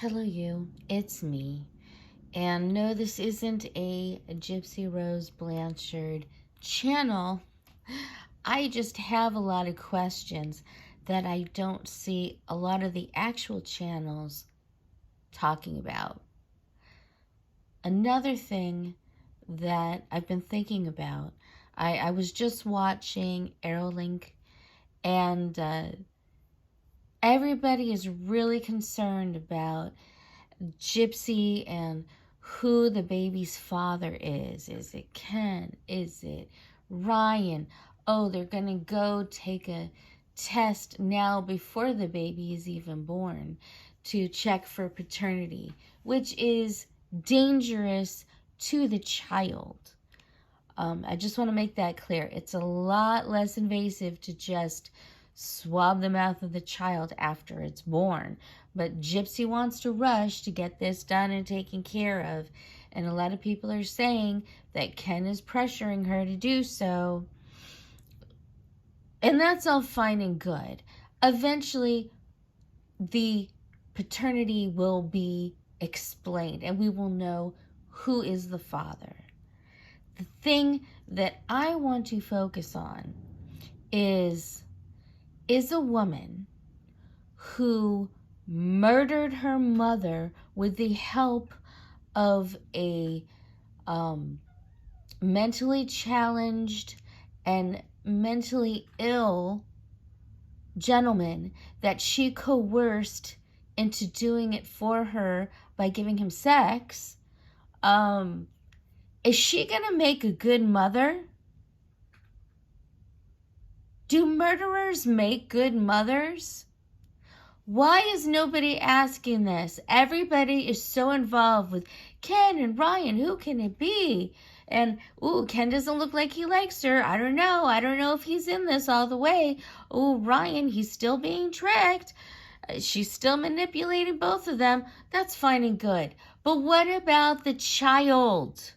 Hello, you. It's me. And no, this isn't a Gypsy Rose Blanchard channel. I just have a lot of questions that I don't see a lot of the actual channels talking about. Another thing that I've been thinking about, I was just watching Aerolink, and everybody is really concerned about Gypsy and who the baby's father is. Is it Ken? Is it Ryan? Oh, they're going to go take a test now before the baby is even born to check for paternity, which is dangerous to the child. I just want to make that clear. It's a lot less invasive to just swab the mouth of the child after it's born. But Gypsy wants to rush to get this done and taken care of. And a lot of people are saying that Ken is pressuring her to do so. And that's all fine and good. Eventually, the paternity will be explained and we will know who is the father. The thing that I want to focus on is a woman who murdered her mother with the help of a mentally challenged and mentally ill gentleman that she coerced into doing it for her by giving him sex. Is she gonna make a good mother? Do murderers make good mothers? Why is nobody asking this? Everybody is so involved with Ken and Ryan. Who can it be? And, ooh, Ken doesn't look like he likes her. I don't know. I don't know if he's in this all the way. Ooh, Ryan, he's still being tricked. She's still manipulating both of them. That's fine and good. But what about the child?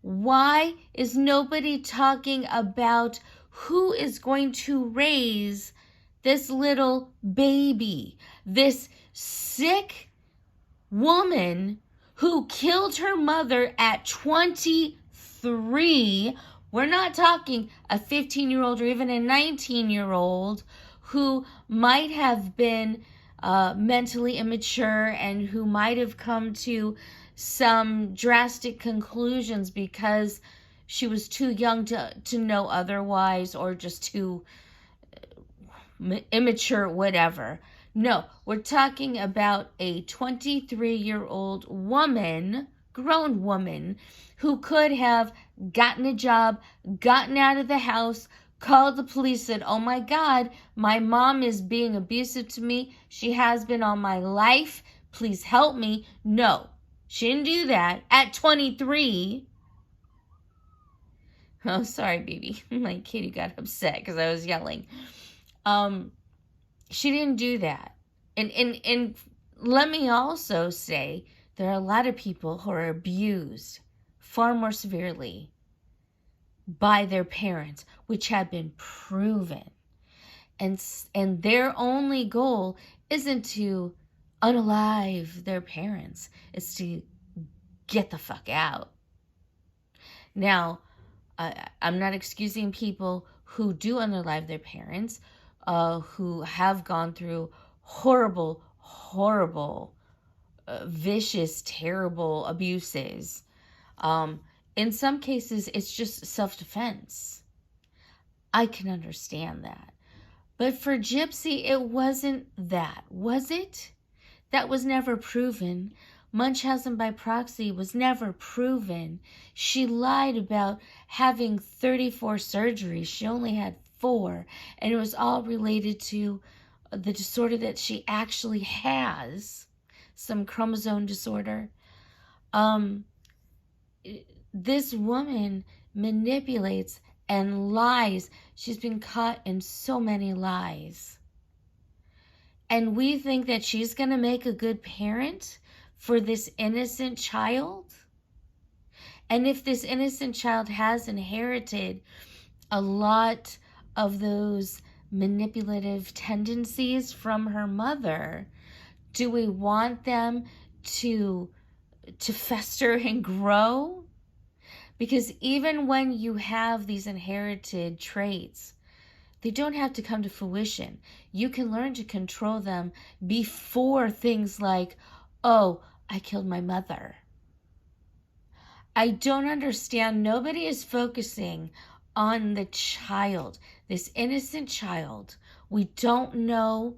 Why is nobody talking about who is going to raise this little baby? This sick woman who killed her mother at 23. We're not talking a 15-year-old or even a 19-year-old who might have been mentally immature and who might have come to some drastic conclusions because she was too young to know otherwise, or just too immature, whatever. No, we're talking about a 23-year-old woman, grown woman, who could have gotten a job, gotten out of the house, called the police, said, oh my God, my mom is being abusive to me. She has been all my life. Please help me. No, she didn't do that at 23. Oh, sorry, baby. My kitty got upset because I was yelling. She didn't do that. And let me also say, there are a lot of people who are abused far more severely by their parents, which have been proven. And their only goal isn't to unalive their parents. It's to get the fuck out. Now, I'm not excusing people who do unalive their parents, who have gone through horrible, vicious, terrible abuses. In some cases, it's just self-defense. I can understand that. But for Gypsy, it wasn't that, was it? That was never proven. Munchausen by proxy was never proven. She lied about having 34 surgeries. She only had 4. And it was all related to the disorder that she actually has. Some chromosome disorder. This woman manipulates and lies. She's been caught in so many lies. And we think that she's going to make a good parent for this innocent child? And if this innocent child has inherited a lot of those manipulative tendencies from her mother, Do we want them to fester and grow? Because even when you have these inherited traits, they don't have to come to fruition. You can learn to control them before things like, oh, I killed my mother. I don't understand. Nobody is focusing on the child, this innocent child. We don't know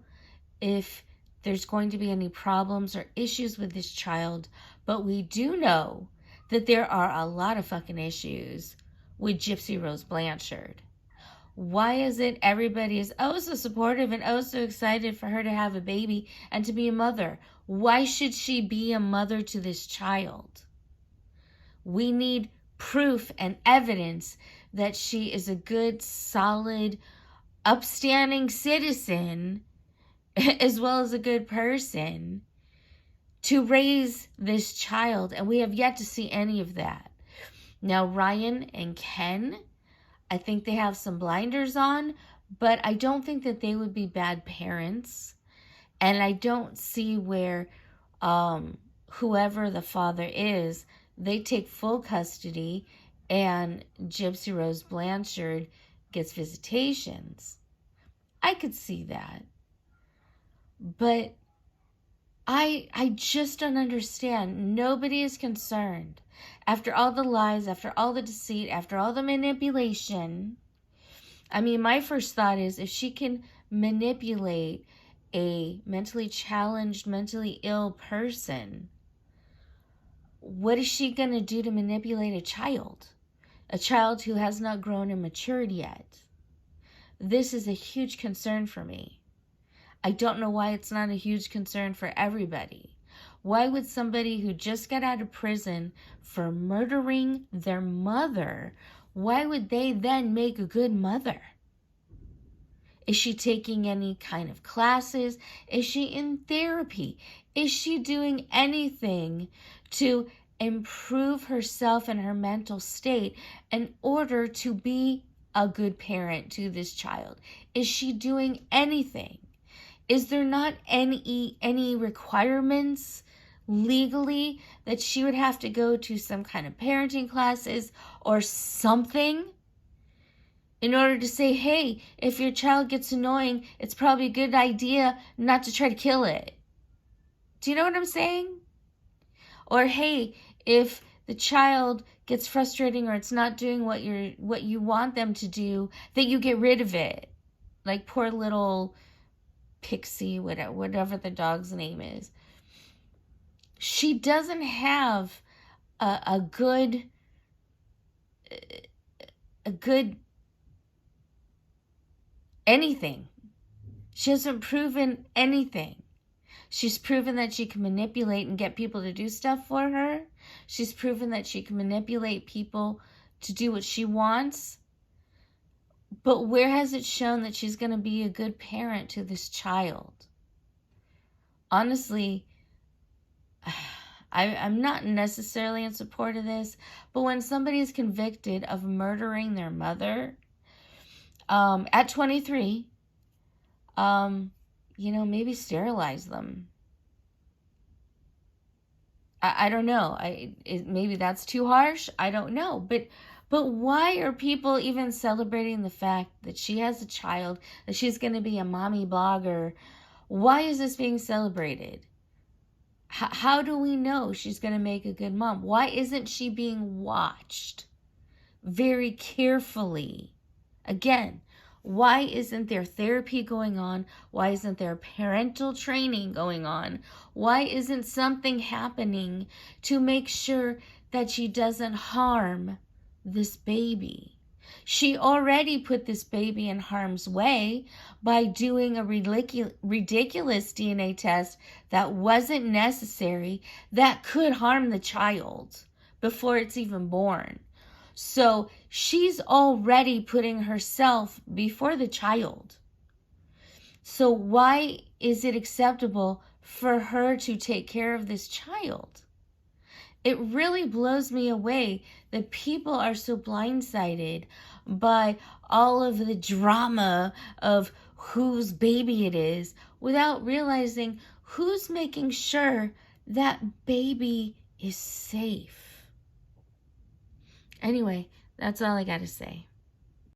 if there's going to be any problems or issues with this child, but we do know that there are a lot of fucking issues with Gypsy Rose Blanchard. Why is it everybody is oh so supportive and oh so excited for her to have a baby and to be a mother? Why should she be a mother to this child? We need proof and evidence that she is a good, solid, upstanding citizen as well as a good person to raise this child, and we have yet to see any of that. Now, Ryan and Ken, I think they have some blinders on, but I don't think that they would be bad parents, and I don't see where whoever the father is, they take full custody and Gypsy Rose Blanchard gets visitations. I could see that. But I just don't understand. Nobody is concerned. After all the lies, after all the deceit, after all the manipulation, I mean, my first thought is if she can manipulate a mentally challenged, mentally ill person, what is she going to do to manipulate a child? A child who has not grown and matured yet. This is a huge concern for me. I don't know why it's not a huge concern for everybody. Why would somebody who just got out of prison for murdering their mother, why would they then make a good mother? Is she taking any kind of classes? Is she in therapy? Is she doing anything to improve herself and her mental state in order to be a good parent to this child? Is she doing anything? Is there not any requirements legally that she would have to go to some kind of parenting classes or something in order to say, hey, if your child gets annoying, it's probably a good idea not to try to kill it? Do you know what I'm saying? Or, hey, if the child gets frustrating or it's not doing what you want them to do, that you get rid of it. Like poor little Pixie, whatever the dog's name is. She doesn't have a good anything. She hasn't proven anything. She's proven that she can manipulate and get people to do stuff for her. She's proven that she can manipulate people to do what she wants. But where has it shown that she's going to be a good parent to this child? Honestly, I'm not necessarily in support of this, but when somebody is convicted of murdering their mother at 23, maybe sterilize them. I don't know. Maybe that's too harsh. I don't know. But why are people even celebrating the fact that she has a child, that she's going to be a mommy blogger? Why is this being celebrated? How do we know she's going to make a good mom? Why isn't she being watched very carefully? Again, why isn't there therapy going on? Why isn't there parental training going on? Why isn't something happening to make sure that she doesn't harm this baby? She already put this baby in harm's way by doing a ridiculous DNA test that wasn't necessary, that could harm the child before it's even born. So she's already putting herself before the child. So why is it acceptable for her to take care of this child? It really blows me away that people are so blindsided by all of the drama of whose baby it is without realizing Who's making sure that baby is safe? Anyway, that's all I got to say.